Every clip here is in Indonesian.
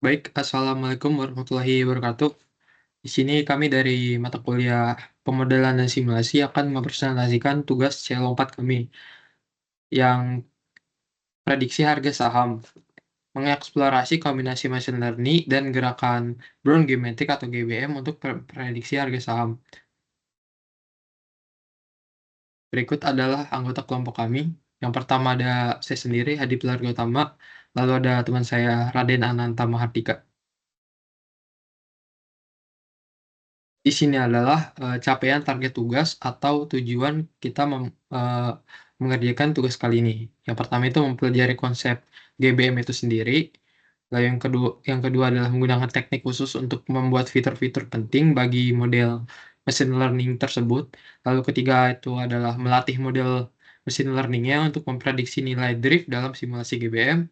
Baik, Assalamualaikum warahmatullahi wabarakatuh. Di sini kami dari mata kuliah Pemodelan dan Simulasi akan mempresentasikan tugas C4 kami yang prediksi harga saham, mengeksplorasi kombinasi machine learning dan gerakan Brown Geometric atau GBM untuk prediksi harga saham. Berikut adalah anggota kelompok kami. Yang pertama ada saya sendiri, Hadi Pilarga Utama, lalu ada teman saya Raden Ananta Mahardika. Di sini adalah capaian target tugas atau tujuan kita mengerjakan tugas kali ini. Yang pertama itu mempelajari konsep GBM itu sendiri. Lalu yang kedua adalah menggunakan teknik khusus untuk membuat fitur-fitur penting bagi model machine learning tersebut. Lalu ketiga itu adalah melatih model machine learning-nya untuk memprediksi nilai drift dalam simulasi GBM.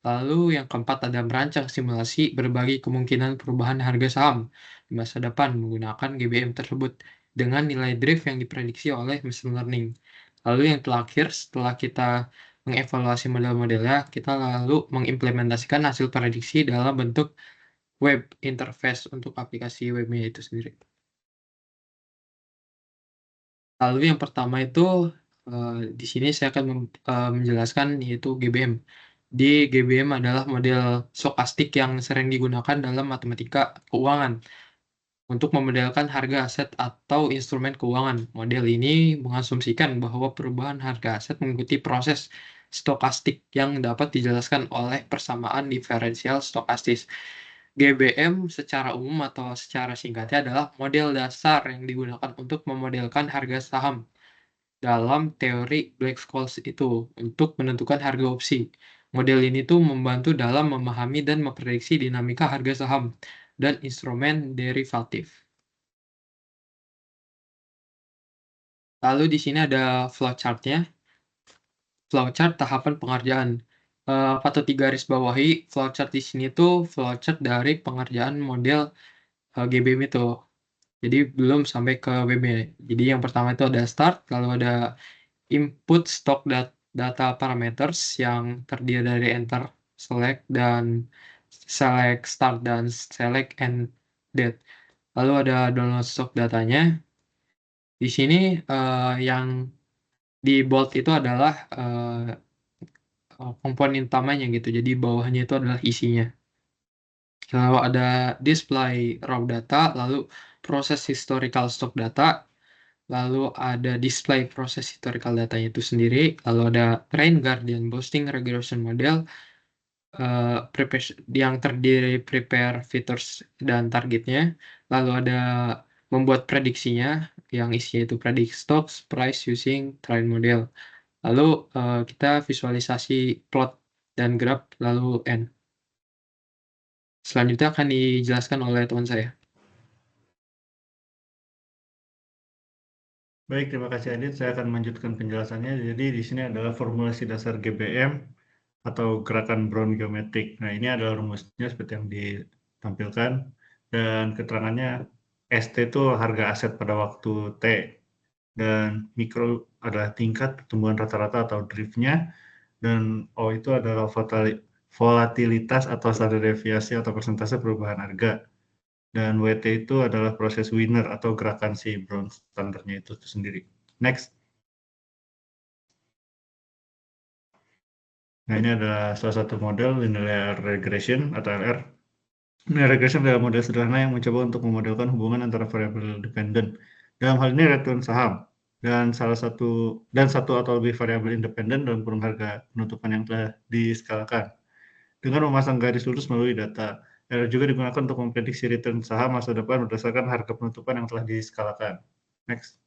Lalu yang keempat ada merancang simulasi berbagai kemungkinan perubahan harga saham di masa depan menggunakan GBM tersebut dengan nilai drift yang diprediksi oleh machine learning. Lalu yang terakhir, setelah kita mengevaluasi model-modelnya, kita lalu mengimplementasikan hasil prediksi dalam bentuk web interface untuk aplikasi webnya itu sendiri. Lalu yang pertama itu di sini saya akan menjelaskan yaitu GBM. Di GBM adalah model stokastik yang sering digunakan dalam matematika keuangan untuk memodelkan harga aset atau instrumen keuangan. Model ini mengasumsikan bahwa perubahan harga aset mengikuti proses stokastik yang dapat dijelaskan oleh persamaan diferensial stokastis. GBM secara umum atau secara singkatnya adalah model dasar yang digunakan untuk memodelkan harga saham dalam teori Black-Scholes itu untuk menentukan harga opsi. Model ini tuh membantu dalam memahami dan memprediksi dinamika harga saham dan instrumen derivatif. Lalu di sini ada flowchart-nya. Flowchart tahapan pengerjaan. Patut digarisbawahi, flowchart di sini tuh flowchart dari pengerjaan model GBM itu. Jadi belum sampai ke WB. Jadi yang pertama itu ada start, lalu ada input stock data parameters yang terdiri dari enter, select, dan select start dan select end date. Lalu ada download stock datanya. Di sini yang di bold itu adalah komponen utamanya gitu. Jadi bawahnya itu adalah isinya. Lalu ada display raw data, lalu proses historical stock data, lalu ada display proses historical datanya itu sendiri, lalu ada train Gaussian boosting regression model yang terdiri prepare features dan targetnya, lalu ada membuat prediksinya yang isinya itu predict stocks price using train model, lalu kita visualisasi plot dan graph lalu end. Selanjutnya akan dijelaskan oleh teman saya. Baik, terima kasih Adit. Saya akan melanjutkan penjelasannya. Jadi di sini adalah formulasi dasar GBM atau gerakan Brown Geometric. Nah, ini adalah rumusnya seperti yang ditampilkan dan keterangannya ST itu harga aset pada waktu T dan mikro adalah tingkat pertumbuhan rata-rata atau driftnya dan O itu adalah volatilitas atau standar deviasi atau persentase perubahan harga. Dan WT itu adalah proses winner atau gerakan si Brown standarnya itu sendiri. Next. Nah, ini adalah salah satu model linear regression atau LR. Linear regression adalah model sederhana yang mencoba untuk memodelkan hubungan antara variabel dependen. Dalam hal ini return saham dan satu atau lebih variabel independen dalam kurung harga penutupan yang telah diskalakan. Dengan memasang garis lurus melalui data, LR juga digunakan untuk memprediksi return saham masa depan berdasarkan harga penutupan yang telah diskalakan. Next.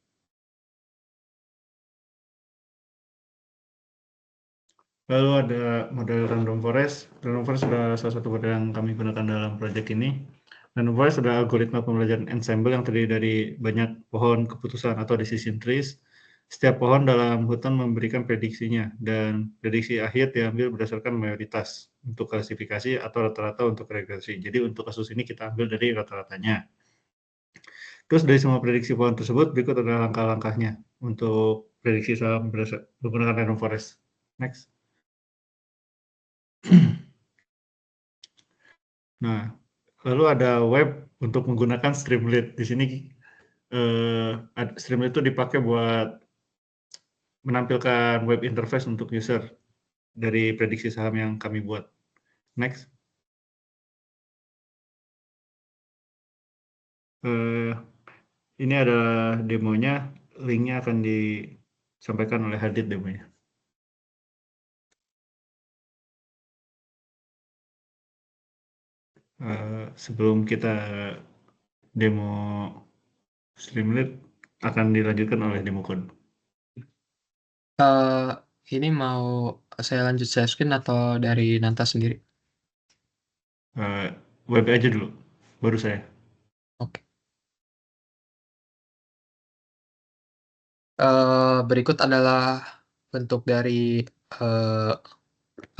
Lalu ada model random forest. Random forest adalah salah satu model yang kami gunakan dalam proyek ini. Random forest adalah algoritma pembelajaran ensemble yang terdiri dari banyak pohon keputusan atau decision trees. Setiap pohon dalam hutan memberikan prediksinya, dan prediksi akhir diambil berdasarkan mayoritas untuk klasifikasi atau rata-rata untuk regresi. Jadi untuk kasus ini kita ambil dari rata-ratanya. Terus dari semua prediksi pohon tersebut, berikut adalah langkah-langkahnya untuk prediksi saham menggunakan random forest. Next. Nah, lalu ada web untuk menggunakan Streamlit. Di sini Streamlit itu dipakai buat menampilkan web interface untuk user dari prediksi saham yang kami buat. Next. Ini adalah demonya, linknya akan disampaikan oleh Hadid demonya. Sebelum kita demo Streamlit, akan dilanjutkan oleh demo code. Ini mau saya lanjut share screen atau dari Nanta sendiri? Web aja dulu, baru saya. Oke. Berikut adalah bentuk dari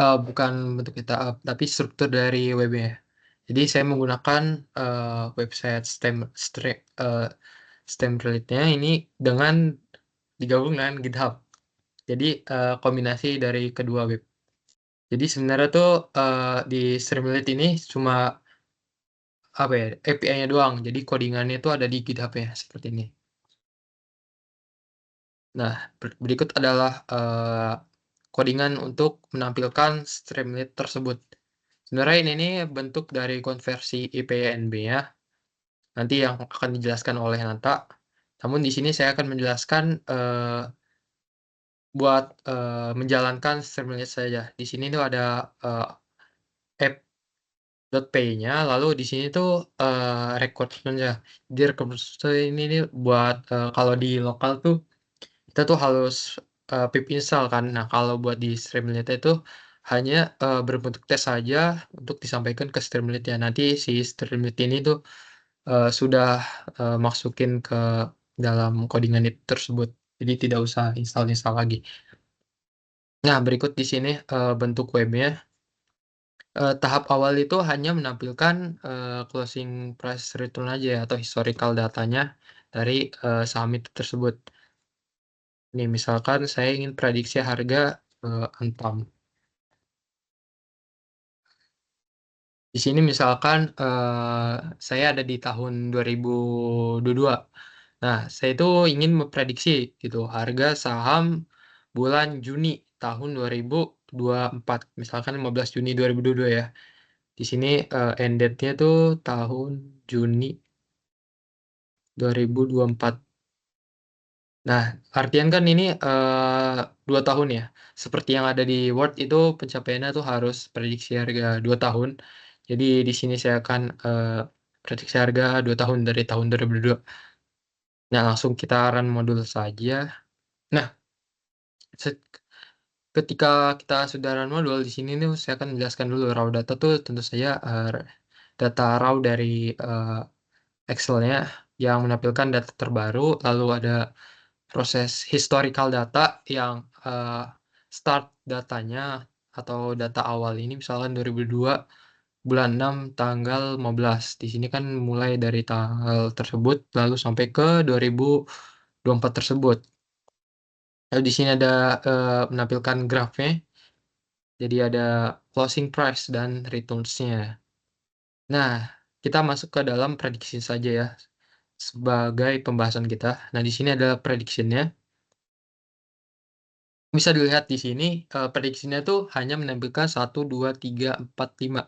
bukan bentuk kita, tapi struktur dari webnya. Jadi saya menggunakan website Streamlit-nya ini dengan digabung dengan GitHub. Jadi kombinasi dari kedua web. Jadi sebenarnya tuh di Streamlit ini cuma apa ya, API-nya doang. Jadi codingannya itu ada di GitHub ya, seperti ini. Nah, berikut adalah codingan untuk menampilkan Streamlit tersebut. Sebenarnya ini bentuk dari konversi IPNB-nya, nanti yang akan dijelaskan oleh Nanta. Namun di sini saya akan menjelaskan buat menjalankan Streamlit saja. Di sini tuh ada app.py-nya, lalu di sini tuh requirement-nya. Jadi requirement ini nih buat kalau di lokal tuh kita tuh harus pip install kan. Nah, kalau buat di Streamlit itu hanya berbentuk tes saja untuk disampaikan ke Streamlit-nya. Nanti si Streamlit ini tuh sudah masukin ke dalam codingan itu tersebut. Jadi tidak usah install lagi. Nah, berikut di sini bentuk webnya. Tahap awal itu hanya menampilkan closing price return aja ya, atau historical datanya dari saham itu tersebut. Nih, misalkan saya ingin prediksi harga Antam. Di sini misalkan saya ada di tahun 2022. Nah, saya itu ingin memprediksi gitu harga saham bulan Juni tahun 2024. Misalkan 15 Juni 2022 ya. Di sini end date-nya tuh tahun Juni 2024. Nah, artian kan ini 2 tahun ya. Seperti yang ada di Word itu pencapaiannya tuh harus prediksi harga 2 tahun. Jadi di sini saya akan prediksi harga 2 tahun dari tahun 2022. Nah, langsung kita run modul saja. Nah, ketika kita sudah run modul di sini nih saya akan menjelaskan dulu raw data tuh tentu saja data raw dari Excel-nya yang menampilkan data terbaru, lalu ada proses historical data yang start datanya atau data awal ini misalkan 2002 bulan 6 tanggal 15. Di sini kan mulai dari tanggal tersebut lalu sampai ke 2024 tersebut. Lalu di sini ada menampilkan grafnya. Jadi ada closing price dan returns-nya. Nah, kita masuk ke dalam prediksi saja ya sebagai pembahasan kita. Nah, di sini ada prediction-nya. Bisa dilihat di sini prediksinya tuh hanya menampilkan 1, 2, 3, 4, 5.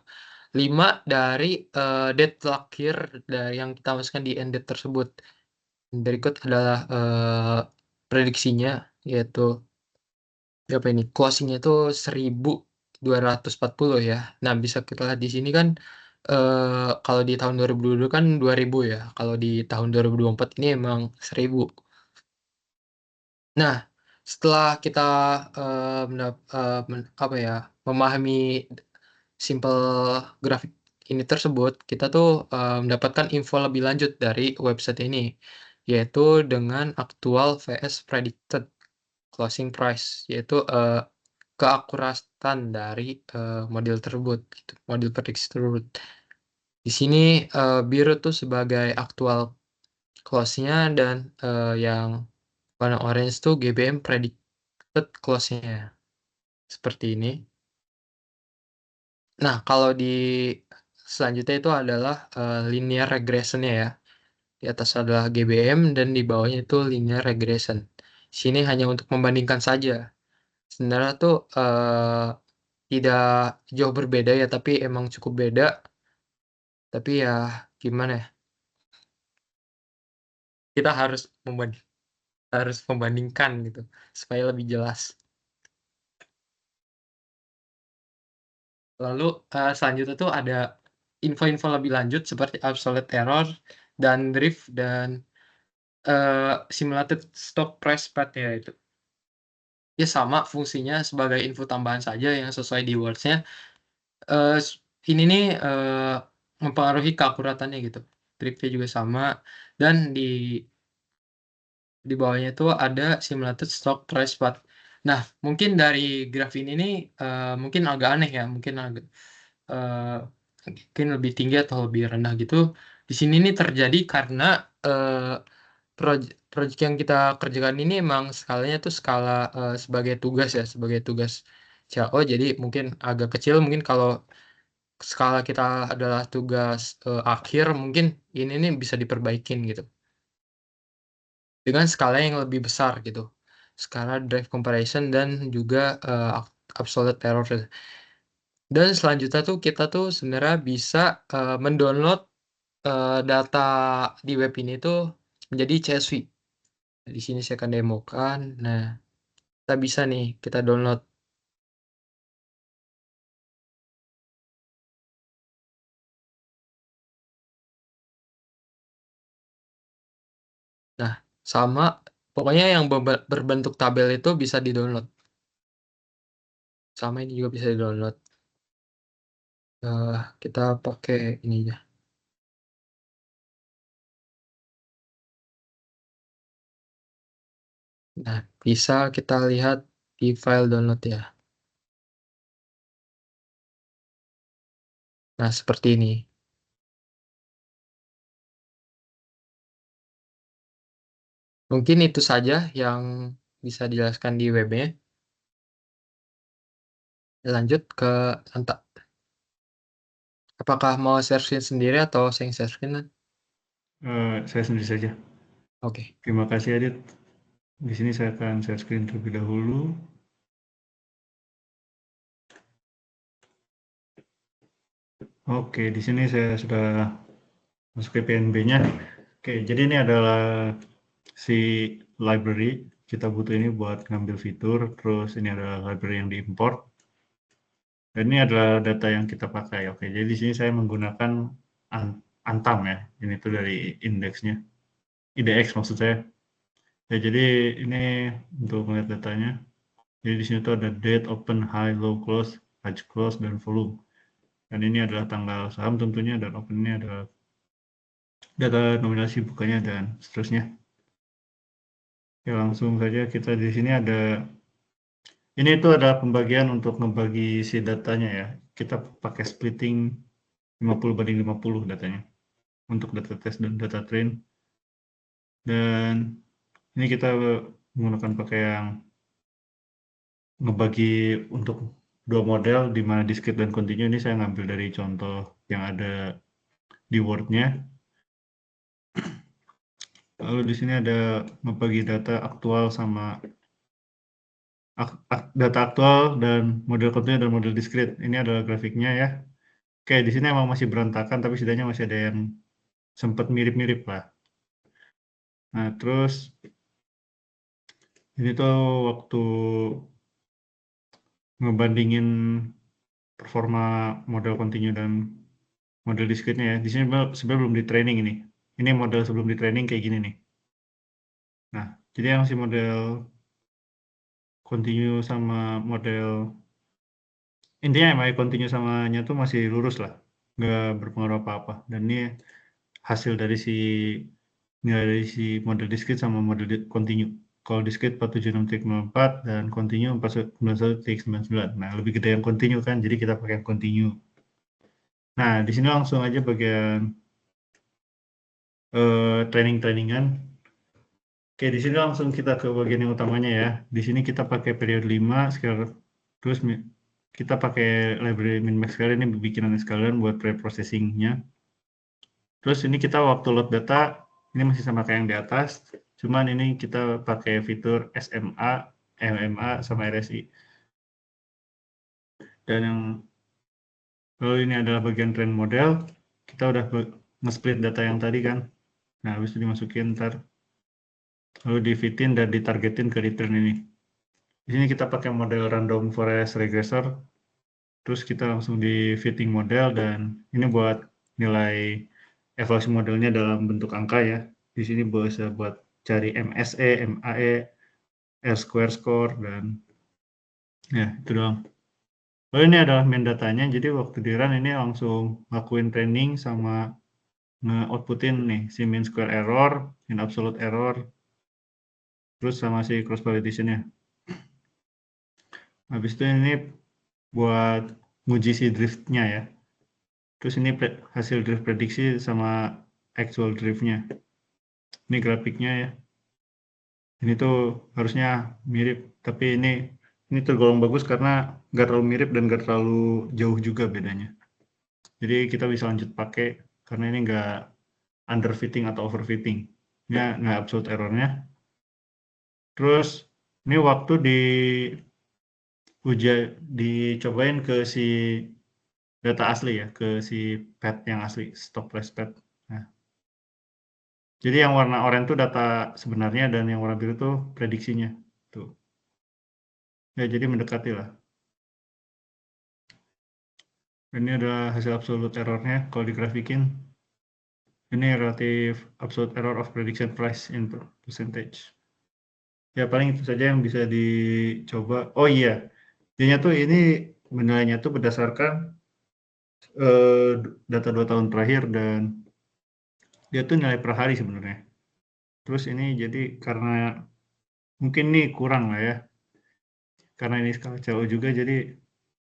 5 dari date terakhir dari yang kita masukkan di end date tersebut. Berikut adalah prediksinya, yaitu apa ini? Closingnya itu 1240 ya. Nah, bisa kita lihat di sini kan kalau di tahun 2022 kan 2000 ya. Kalau di tahun 2024 ini emang 1000. Nah, setelah kita apa ya, memahami simple grafik ini tersebut, kita tuh mendapatkan info lebih lanjut dari website ini, yaitu dengan actual vs predicted closing price, yaitu keakuratan dari model tersebut, gitu, model prediksi tersebut. Di sini biru tuh sebagai actual close-nya dan yang warna orange tuh GBM predicted close-nya. Seperti ini. Nah, kalau di selanjutnya itu adalah linear regression-nya ya. Di atas adalah GBM dan di bawahnya itu linear regression. Sini hanya untuk membandingkan saja. Sebenarnya tuh tidak jauh berbeda ya, tapi emang cukup beda. Tapi ya gimana ya? Kita harus membandingkan gitu supaya lebih jelas. Lalu selanjutnya tuh ada info-info lebih lanjut seperti absolute error dan drift dan simulated stock price path ya itu. Ya sama fungsinya sebagai info tambahan saja yang sesuai di words-nya. Eh, ini nih mempengaruhi keakuratannya gitu. Driftnya juga sama dan di bawahnya itu ada simulated stock price path. Nah, mungkin dari graf ini nih mungkin agak aneh ya, eh, mungkin lebih tinggi atau lebih rendah gitu. Di sini nih terjadi karena proyek yang kita kerjakan ini emang skalanya tuh skala sebagai tugas ya, sebagai tugas CAO. Jadi mungkin agak kecil, mungkin kalau skala kita adalah tugas akhir, mungkin ini nih bisa diperbaikin gitu. Dengan skala yang lebih besar gitu. Skala drive comparison dan juga absolute error. Dan selanjutnya tuh kita tuh sebenarnya bisa mendownload data di web ini tuh menjadi CSV. Di sini saya akan demokan. Nah, kita bisa nih kita download. Nah, sama pokoknya yang berbentuk tabel itu bisa di-download. Sama ini juga bisa di-download. Kita pakai ini ya. Nah, bisa kita lihat di file download ya. Nah, seperti ini. Mungkin itu saja yang bisa dijelaskan di webnya. Lanjut ke Anta. Apakah mau share screen sendiri atau saya yang share screen? Saya sendiri saja. Oke. Terima kasih Adit. Di sini saya akan share screen terlebih dahulu. Oke, di sini saya sudah masuk ke PNB-nya. Oke, jadi ini adalah si library. Kita butuh ini buat ngambil fitur, terus ini adalah library yang diimport. Dan ini adalah data yang kita pakai. Oke, jadi di sini saya menggunakan Antam ya. Ini tuh dari indeksnya. IDX maksud saya. Ya, jadi ini untuk melihat datanya. Jadi di sini tuh ada date, open, high, low, close, large close, dan volume. Dan ini adalah tanggal saham tentunya, dan open ini adalah data nominasi bukanya, dan seterusnya. Ya, langsung saja kita di sini ada, ini itu ada pembagian untuk membagi si datanya ya. Kita pakai splitting 50/50 datanya. Untuk data test dan data train. Dan ini kita menggunakan pakai yang ngebagi untuk dua model di mana discrete dan continue. Ini saya ngambil dari contoh yang ada di Word-nya. Lalu di sini ada membagi data aktual sama data aktual dan model continue dan model discrete. Ini adalah grafiknya ya. Oke, di sini emang masih berantakan tapi setidaknya masih ada yang sempat mirip-mirip lah. Nah, terus ini tuh waktu ngebandingin performa model continue dan model discrete-nya ya. Di sini sebenarnya belum di training ini. Ini model sebelum di training kayak gini nih. Nah, jadi yang si model continue sama model intinya MI continue samanya tuh masih lurus lah, nggak berpengaruh apa-apa. Dan ini hasil dari si nilai dari si model discrete sama model continue. Kalau discrete 476,04 dan continue 491,99. Nah, lebih gede yang continue kan, jadi kita pakai yang continue. Nah, di sini langsung aja bagian training-trainingan. Oke, di sini langsung kita ke bagian yang utamanya ya. Di sini kita pakai periode 5, terus kita pakai library minmax sekalian, ini bikinan sekalian buat pre-processingnya. Terus ini kita waktu load data, ini masih sama kayak yang di atas, cuman ini kita pakai fitur SMA, MMA, sama RSI. Dan yang lalu ini adalah bagian train model, kita udah nge-split data yang tadi kan. Nah, habis itu dimasukin ntar, lalu di-fitin dan ditargetin ke return ini. Di sini kita pakai model random forest regressor, terus kita langsung di fitting model, dan ini buat nilai evaluasi modelnya dalam bentuk angka ya. Di sini bisa buat cari MSE, MAE, R square score, dan ya itu doang. Lalu ini adalah main datanya, jadi waktu di run ini langsung lakuin training sama nge-outputin nih si mean square error, mean absolute error, terus sama si cross validation-nya. Habis itu ini buat nguji si drift-nya ya. Terus ini hasil drift prediksi sama actual drift-nya. Ini grafiknya ya. Ini tuh harusnya mirip, tapi ini tergolong bagus karena nggak terlalu mirip dan nggak terlalu jauh juga bedanya. Jadi kita bisa lanjut pakai karena ini nggak underfitting atau overfitting. Ini nggak absolute error-nya. Terus ini waktu dicobain ke si data asli ya, ke si pad yang asli, stop flash pad. Nah, jadi yang warna oranye itu data sebenarnya dan yang warna biru itu prediksinya. Tuh. Ya, jadi mendekati lah. Ini adalah hasil absolute error-nya kalau digrafikin. Ini relative absolute error of prediction price in percentage. Ya, paling itu saja yang bisa dicoba. Oh iya, intinya tuh ini menilainya tuh berdasarkan data 2 tahun terakhir, dan dia tuh nilai per hari sebenarnya. Terus ini jadi karena mungkin nih kurang lah ya, karena ini skala CO juga, jadi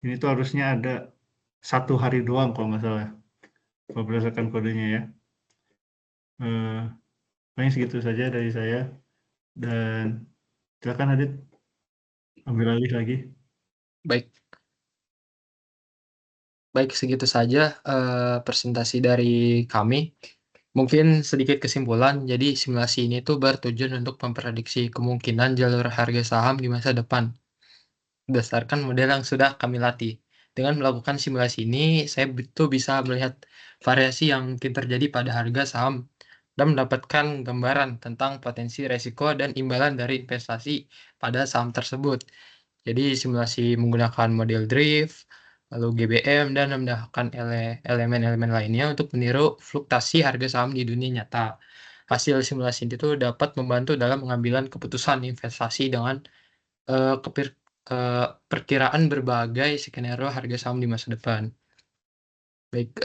ini tuh harusnya ada 1 hari doang kalau nggak salah, kalau berdasarkan kodenya ya. Eh, Paling segitu saja dari saya, dan silakan Adit ambil alih lagi. Baik, baik segitu saja presentasi dari kami. Mungkin sedikit kesimpulan, jadi simulasi ini tuh bertujuan untuk memprediksi kemungkinan jalur harga saham di masa depan berdasarkan model yang sudah kami latih. Dengan melakukan simulasi ini, saya betul bisa melihat variasi yang mungkin terjadi pada harga saham dan mendapatkan gambaran tentang potensi resiko dan imbalan dari investasi pada saham tersebut. Jadi simulasi menggunakan model drift, lalu GBM, dan menambahkan elemen-elemen lainnya untuk meniru fluktuasi harga saham di dunia nyata. Hasil simulasi itu dapat membantu dalam pengambilan keputusan investasi dengan eh, kepir- perkiraan berbagai skenario harga saham di masa depan. Baik,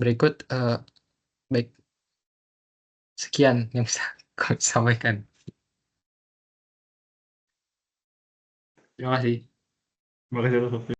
berikut baik sekian yang bisa kami sampaikan. Terima kasih. Terima kasih atas waktunya.